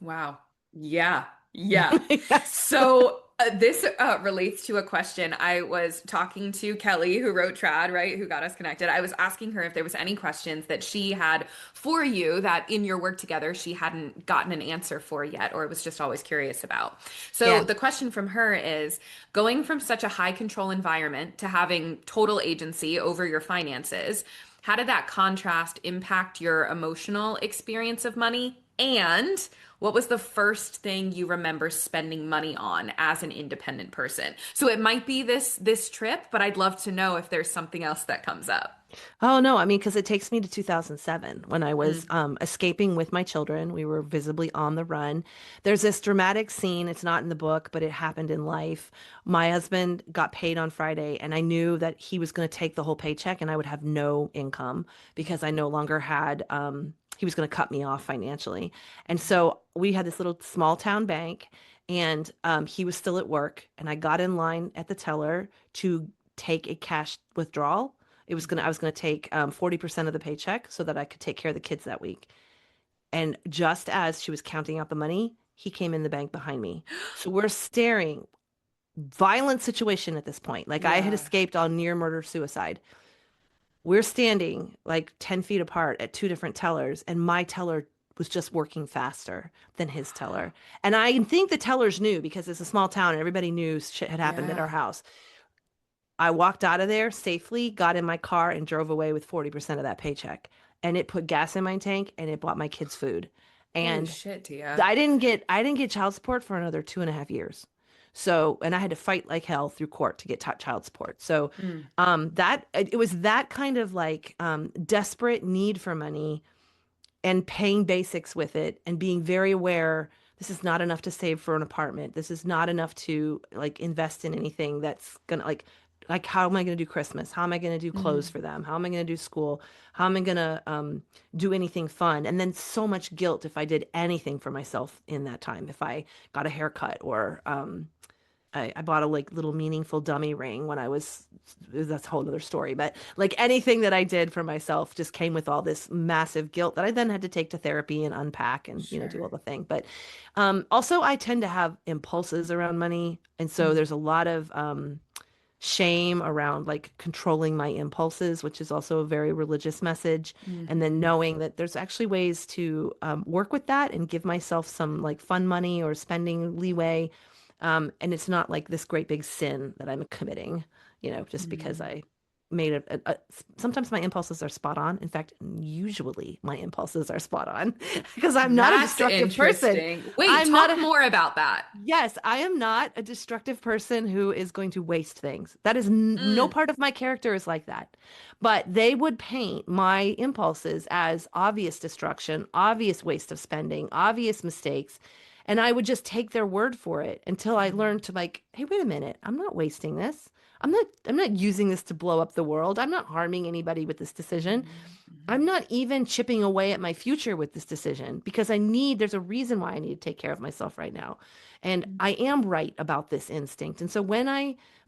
Wow. Yeah. Yeah.
Yes.
So this relates to a question. I was talking to Kelly, who wrote Trad, right, who got us connected. I was asking her if there was any questions that she had for you that in your work together she hadn't gotten an answer for yet, or was just always curious about. So
Yeah.
the question from her is going from such a high control environment to having total agency over your finances. How did that contrast impact your emotional experience of money? And what was the first thing you remember spending money on as an independent person? So it might be this trip, but I'd love to know if there's something else that comes up.
Oh no, I mean, because it takes me to 2007 when I was
Mm.
escaping with my children. We were visibly on the run. There's this dramatic scene. It's not in the book, but it happened in life. My husband got paid on Friday, and I knew that he was going to take the whole paycheck, and I would have no income because I no longer had. He was going to cut me off financially, and so we had this little small town bank, and he was still at work, and I got in line at the teller to take a cash withdrawal. I was gonna take 40% of the paycheck so that I could take care of the kids that week. And just as she was counting out the money, he came in the bank behind me. So we're staring, violent situation at this point. Like I had
Yeah.
escaped on near murder suicide. We're standing like 10 feet apart at two different tellers, and my teller was just working faster than his teller. And I think the tellers knew because it's a small town and everybody knew shit had happened at our
Yeah.
house. I walked out of there safely, got in my car, and drove away with 40% of that paycheck. And it put gas in my tank and it bought my kids food.
Holy
And
shit, Tia.
I didn't get child support for another 2.5 years. So, and I had to fight like hell through court to get child support. So,
Mm.
that it was that kind of like desperate need for money and paying basics with it and being very aware this is not enough to save for an apartment. This is not enough to like invest in anything that's gonna like how am I gonna do Christmas? How am I gonna do clothes
Mm.
for them? How am I gonna do school? How am I gonna do anything fun? And then so much guilt if I did anything for myself in that time. If I got a haircut or I bought a like little meaningful dummy ring when I was that's a whole other story, but like anything that I did for myself just came with all this massive guilt that I then had to take to therapy and unpack and do all
Sure.
the thing. But also I tend to have impulses around money, and so
Mm.
there's a lot of shame around like controlling my impulses, which is also a very religious message. And then
Hmm.
knowing that there's actually ways to work with that and give myself some like fun money or spending leeway. And it's not like this great big sin that I'm committing, just because
Mm.
I made sometimes my impulses are spot on. In fact, usually my impulses are spot on because I'm not a
That's
destructive person.
interesting. Wait,
I'm not
talk
a
more about that.
Yes, I am not a destructive person who is going to waste things. That is no
Mm.
part of my character is like that. But they would paint my impulses as obvious destruction, obvious waste of spending, obvious mistakes. And I would just take their word for it until I learned to like, hey, wait a minute, I'm not wasting this. I'm not using this to blow up the world. I'm not harming anybody with this decision. I'm not even chipping away at my future with this decision because there's a reason why I need to take care of myself right now. And I am right about this instinct. And so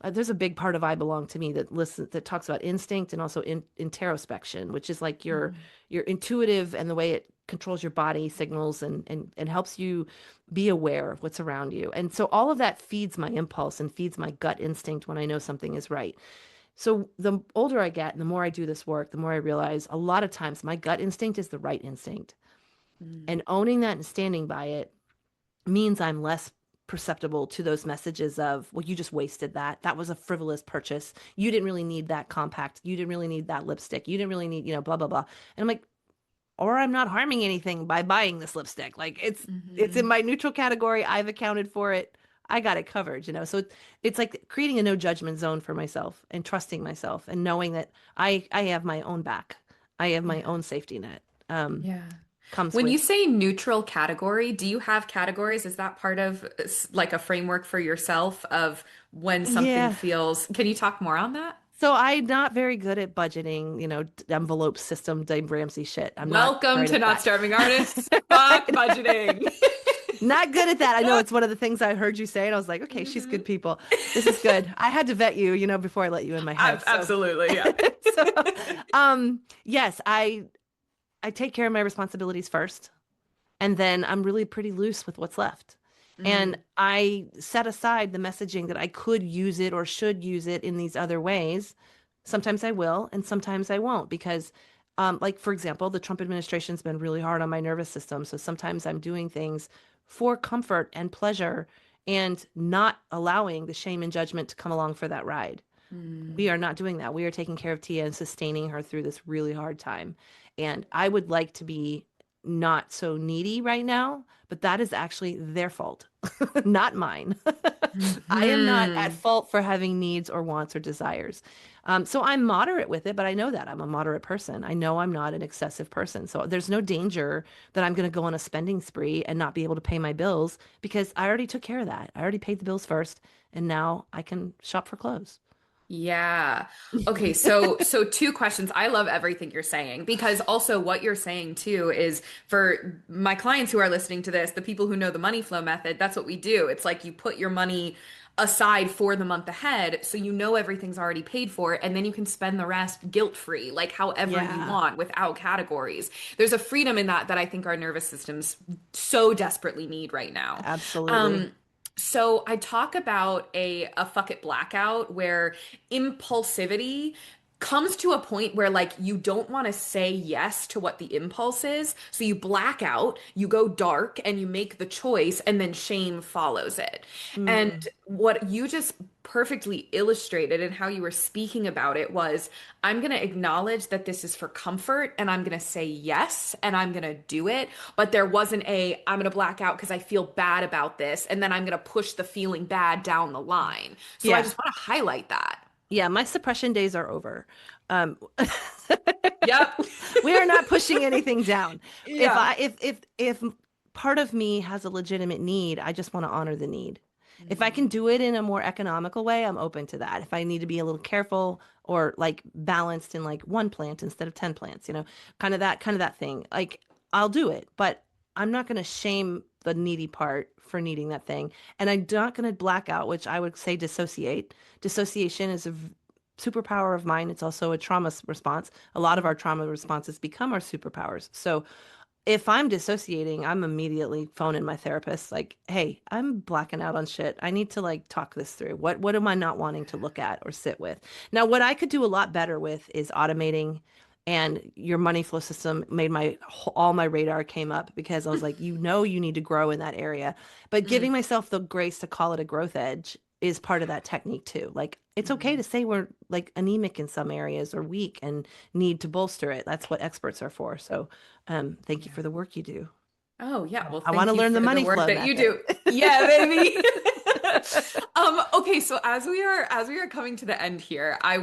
there's a big part of I Belong to Me that talks about instinct and also introspection, which is like your intuitive and the way it controls your body signals and helps you be aware of what's around you. And so all of that feeds my impulse and feeds my gut instinct when I know something is right. So the older I get and the more I do this work, the more I realize a lot of times my gut instinct is the right instinct. And owning that and standing by it means I'm less perceptible to those messages of, well, you just wasted that. That was a frivolous purchase. You didn't really need that compact. You didn't really need that lipstick. You didn't really need, blah, blah, blah. And I'm like, or I'm not harming anything by buying this lipstick. Like it's in my neutral category. I've accounted for it. I got it covered, So it's like creating a no judgment zone for myself and trusting myself and knowing that I have my own back. I have my own safety net.
Yeah.
Comes
When you
with.
say neutral category, do you have categories? Is that part of like a framework for yourself of when something
Yeah.
feels, can you talk more on that?
So I'm not very good at budgeting, envelope system, Dave Ramsey shit. I'm not
Welcome
great
to
at
Not
that.
Starving Artists. Fuck budgeting.
Not good at that. I know it's one of the things I heard you say, and I was like, okay, she's
Mhm.
good people. This is good. I had to vet you, before I let you in my house. So,
Absolutely, yeah.
so, yes, I take care of my responsibilities first, and then I'm really pretty loose with what's left. And
Mm,
I set aside the messaging that I could use it or should use it in these other ways. Sometimes I will, and sometimes I won't, because, like, for example, the Trump administration's been really hard on my nervous system. So sometimes I'm doing things for comfort and pleasure and not allowing the shame and judgment to come along for that ride. We
mm.
are not doing that. We are taking care of Tia and sustaining her through this really hard time. And I would like to be not so needy right now, but that is actually their fault, not mine. I am not at
Mhm.
fault for having needs or wants or desires. So I'm moderate with it, but I know that I'm a moderate person. I know I'm not an excessive person. So there's no danger that I'm going to go on a spending spree and not be able to pay my bills because I already took care of that. I already paid the bills first, and now I can shop for clothes.
Yeah. Okay, so two questions. I love everything you're saying because also what you're saying too is for my clients who are listening to this, the people who know the money flow method, that's what we do. It's like you put your money aside for the month ahead so you know everything's already paid for and then you can spend the rest guilt-free, like however you
Yeah,
want without categories. There's a freedom in that that I think our nervous systems so desperately need right now.
absolutely.
Um so I talk about a fuck it blackout where impulsivity comes to a point where like you don't want to say yes to what the impulse is. So you black out, you go dark and you make the choice and then shame follows it. And
Mm,
what you just perfectly illustrated and how you were speaking about it was I'm going to acknowledge that this is for comfort and I'm going to say yes and I'm going to do it. But there wasn't I'm going to black out because I feel bad about this and then I'm going to push the feeling bad down the line. So I
yeah.
just want to highlight that.
Yeah, my suppression days are over. Um,
Yep.
we are not pushing anything down. If
Yeah.
I if part of me has a legitimate need, I just want to honor the need. If I can
Mm.
do it in a more economical way, I'm open to that. If I need to be a little careful or like balanced in like one plant instead of 10 plants, kind of that thing. Like I'll do it, but I'm not going to shame the needy part for needing that thing. And I'm not going to black out, which I would say dissociate. Dissociation is a superpower of mine. It's also a response. A lot of our trauma responses become our superpowers. So if I'm dissociating, I'm immediately phoning my therapist like, "Hey, I'm blacking out on shit. I need to like talk this through. What am I not wanting to look at or sit with?" Now, what I could do a lot better with is automating, and your money flow system made all my radar came up because I was like, you need to grow in that area. But giving
Mm.
myself the grace to call it a growth edge is part of that technique too. Like it's okay
Mhm.
to say we're like anemic in some areas or weak and need to bolster it. That's what experts are for. So thank you
Yeah.
for the work you do.
Oh, yeah. Well,
I want to
thank you
learn the
for the
money
work
flow
that you
method.
do. Yeah, baby. Okay, Okay, so as we are coming to the end here, I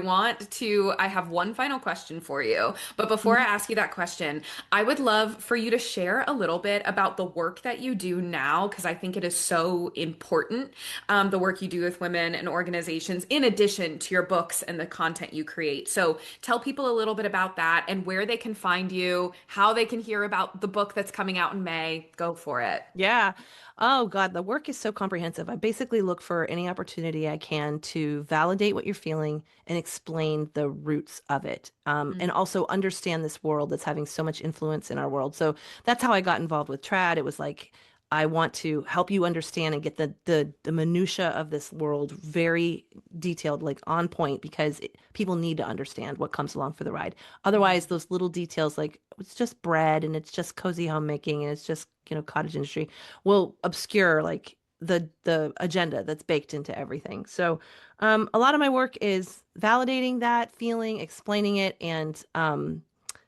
have one final question for you. But before I
Mhm.
ask you that question, I would love for you to share a little bit about the work that you do now, because I think it is so important, the work you do with women and organizations, in addition to your books and the content you create. So tell people a little bit about that and where they can find you, how they can hear about the book that's coming out in May. Go for it.
Yeah. Oh God, the work is so comprehensive. I basically look for any opportunity I can to validate what you're feeling and explain the roots of it. And also understand this world that's having so much influence in our world. So that's how I got involved with trad. It was like I want to help you understand and get the minutia of this world very detailed, like on point, because people need to understand what comes along for the ride. Otherwise, those little details, like it's just bread and it's just cozy homemaking and it's just, cottage industry, will obscure like the agenda that's baked into everything. So, a lot of my work is validating that feeling, explaining it, and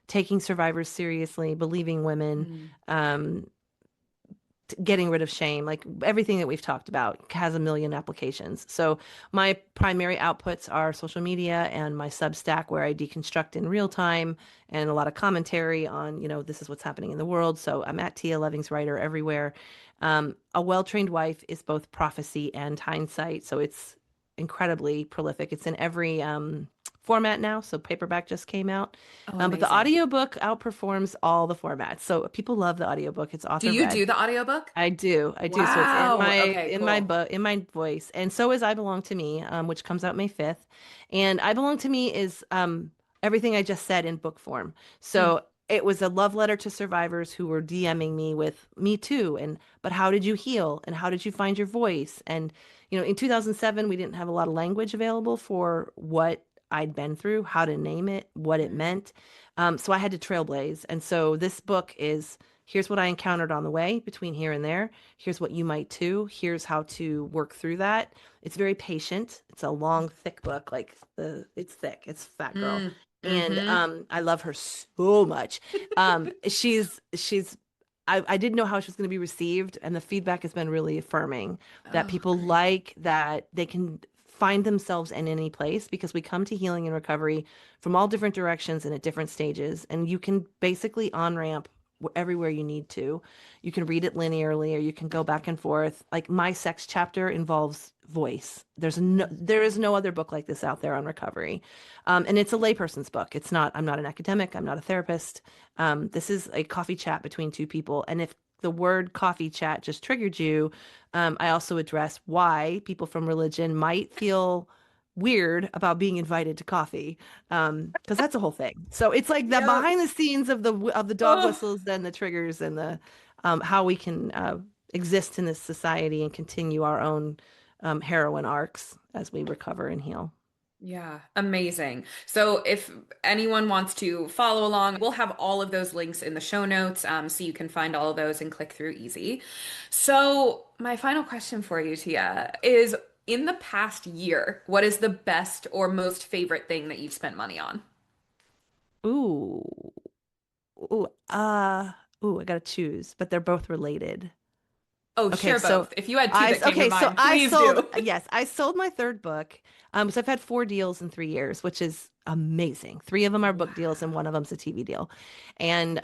taking survivors seriously, believing women,
Mm.
um, getting rid of shame, like everything that we've talked about has a million applications. So my primary outputs are social media and my Substack, where I deconstruct in real time and a lot of commentary on, this is what's happening in the world. So I'm at Tia Levings Writer everywhere. A Well-Trained Wife is both prophecy and hindsight. So it's incredibly prolific. It's in every format now. So paperback just came out.
Oh,
But the
amazing.
audiobook outperforms all the formats. So people love the audiobook. It's
Do
author
you
read.
do the audiobook?
I do. I do. So it's in
Wow.
my
Okay,
in my
cool.
book in my voice. And so is I Belong to Me, which comes out May 5th. And I Belong to Me is everything I just said in book form.
Mm.
So it was a love letter to survivors who were DMing me with me too, and but how did you heal and how did you find your voice? And in 2007 we didn't have a lot of language available for what I'd been through, how to name it, what it
Mm.
meant. So I had to trailblaze. And so this book is here's what I encountered on the way between here and there. Here's what you might too. Here's how to work through that. It's very patient. It's a long, thick book. Like it's thick. It's fat girl.
Mm.
And
Mm-hmm.
I love her so much. She's I didn't know how she was going to be received, and the feedback has been really affirming that
Oh,
people
great.
like that they can find themselves in any place because we come to healing and recovery from all different directions and at different stages, and you can basically on ramp everywhere you need to. You can read it linearly or you can go back and forth. Like my sex chapter involves voice.
Mm.
There is no other book like this out there on recovery. And it's a layperson's book. I'm not an academic. I'm not a therapist. This is a coffee chat between two people. And if the word coffee chat just triggered you, I also address why people from religion might feel weird about being invited to coffee, because that's a whole thing. So it's like the
Yep.
behind the scenes of the dog
Oh.
whistles and the triggers and the how we can exist in this society and continue our own heroine arcs as we recover and heal.
Yeah, amazing. So if anyone wants to follow along, we'll have all of those links in the show notes, so you can find all of those and click through easy. So my final question for you, Tia, is in the past year, what is the best or most favorite thing that you've spent money on?
Ooh, ooh, I gotta choose, but they're both related.
Oh,
Okay,
share
so
both. If you had two that came to
so
mind, please do.
I sold my third book. So I've had 4 deals in 3 years, which is amazing. Three of them are book deals and
Wow.
one of them's a TV deal. And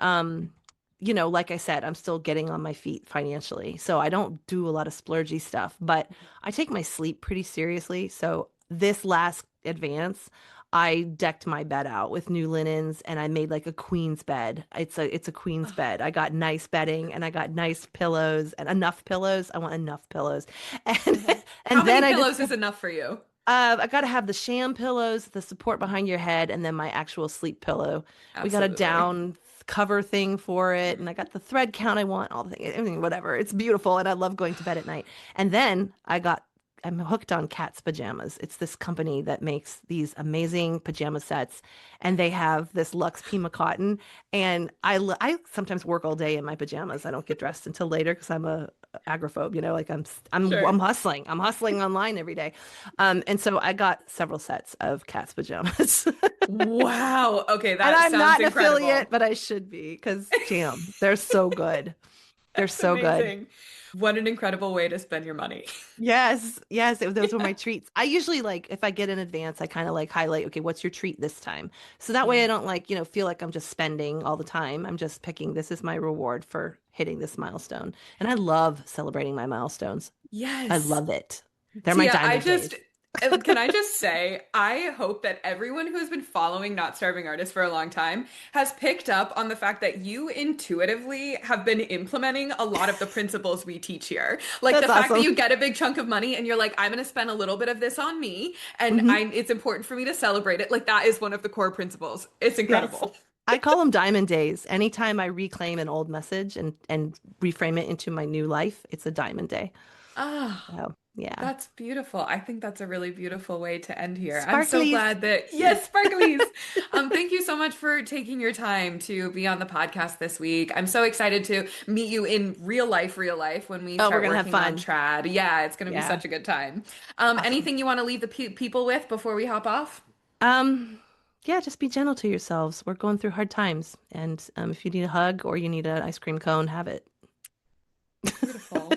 like I said, I'm still getting on my feet financially. So I don't do a lot of splurgy stuff, but I take my sleep pretty seriously. So this last advance, I decked my bed out with new linens and I made like a queen's bed. It's a queen's
Oh,
bed. I got nice bedding and I got nice pillows and enough pillows. I want enough pillows. And
uh-huh. How
and
many
then I just
pillows is enough for you?
I got to have the sham pillows, the support behind your head, and then my actual sleep pillow. We got a
Absolutely.
down cover thing for it, and I got the thread count I want, all the things, everything, whatever. It's beautiful, and I love going to bed at night. And then I'm hooked on Cat's pajamas. It's this company that makes these amazing pajama sets, and they have this luxe Pima cotton. And I sometimes work all day in my pajamas. I don't get dressed until later because I'm a agoraphobe, like I'm
Sure.
hustling. I'm hustling online every day. And so I got several sets of Cat's pajamas.
Wow. Okay,
And
that
I'm
sounds
not an affiliate,
incredible.
but I should be because damn, they're so good. They're
That's
so good.
amazing. What an incredible way to spend your money.
Yes, yes, those were my treats. I usually like if I get in advance, I kind of like highlight, okay, what's your treat this time? So that way
Yeah.
I don't like, feel like I'm just spending all the time. I'm just picking this is my reward for hitting this milestone. And I love celebrating my milestones. I
Yes.
love it. They're my
Tia,
diamond days.
can I just say, I hope that everyone who has been following Not Starving Artists for a long time has picked up on the fact that you intuitively have been implementing a lot of the principles we teach here. Like the
That's
fact that
awesome.
you get a big chunk of money and you're like, I'm going to spend a little bit of this on me, and
Hmm.
it's important for me to celebrate it. Like that is one of the core principles. It's
Yes.
incredible.
I call them diamond days. Anytime I reclaim an old message and reframe it into my new life, it's a diamond day.
Ah.
So, yeah.
That's beautiful. I think that's a really beautiful way to end here. I'm so
Sparklies.
glad that, yes, sparklies. Thank you so much for taking your time to be on the podcast this week. I'm so excited to meet you in real life when we
Oh, we're
start
gonna have
working on
fun.
trad. Yeah, it's going to be
Yeah.
such a good time.
Awesome.
Anything you want to leave the people with before we hop off?
Um, yeah, just be gentle to yourselves. We're going through hard times, and if you need a hug or you need an ice cream cone, have it.
Beautiful.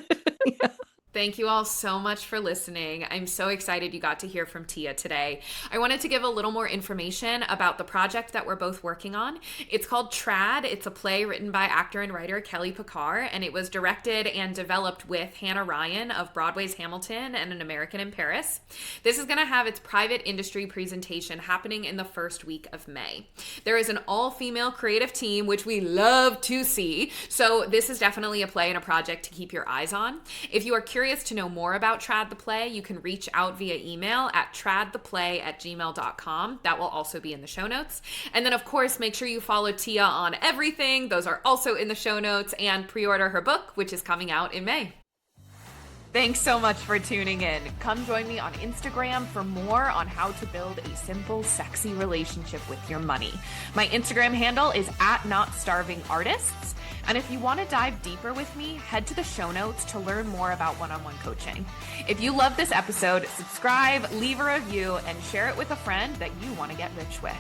Yeah.
Thank you all so much for listening. I'm so excited you got to hear from Tia today. I wanted to give a little more information about the project that we're both working on. It's called Trad. It's a play written by actor and writer Kelly Pickar, and it was directed and developed with Hannah Ryan of Broadway's Hamilton and An American in Paris. This is going to have its private industry presentation happening in the first week of May. There is an all-female creative team, which we love to see, so this is definitely a play and a project to keep your eyes on. If you are curious to know more about Trad the Play, you can reach out via email at tradtheplay@gmail.com. That will also be in the show notes. And then, of course, make sure you follow Tia on everything. Those are also in the show notes, and pre-order her book, which is coming out in May. Thanks so much for tuning in. Come join me on Instagram for more on how to build a simple, sexy relationship with your money. My Instagram handle is @NotStarvingArtists. And if you want to dive deeper with me, head to the show notes to learn more about one-on-one coaching. If you love this episode, subscribe, leave a review, and share it with a friend that you want to get rich with.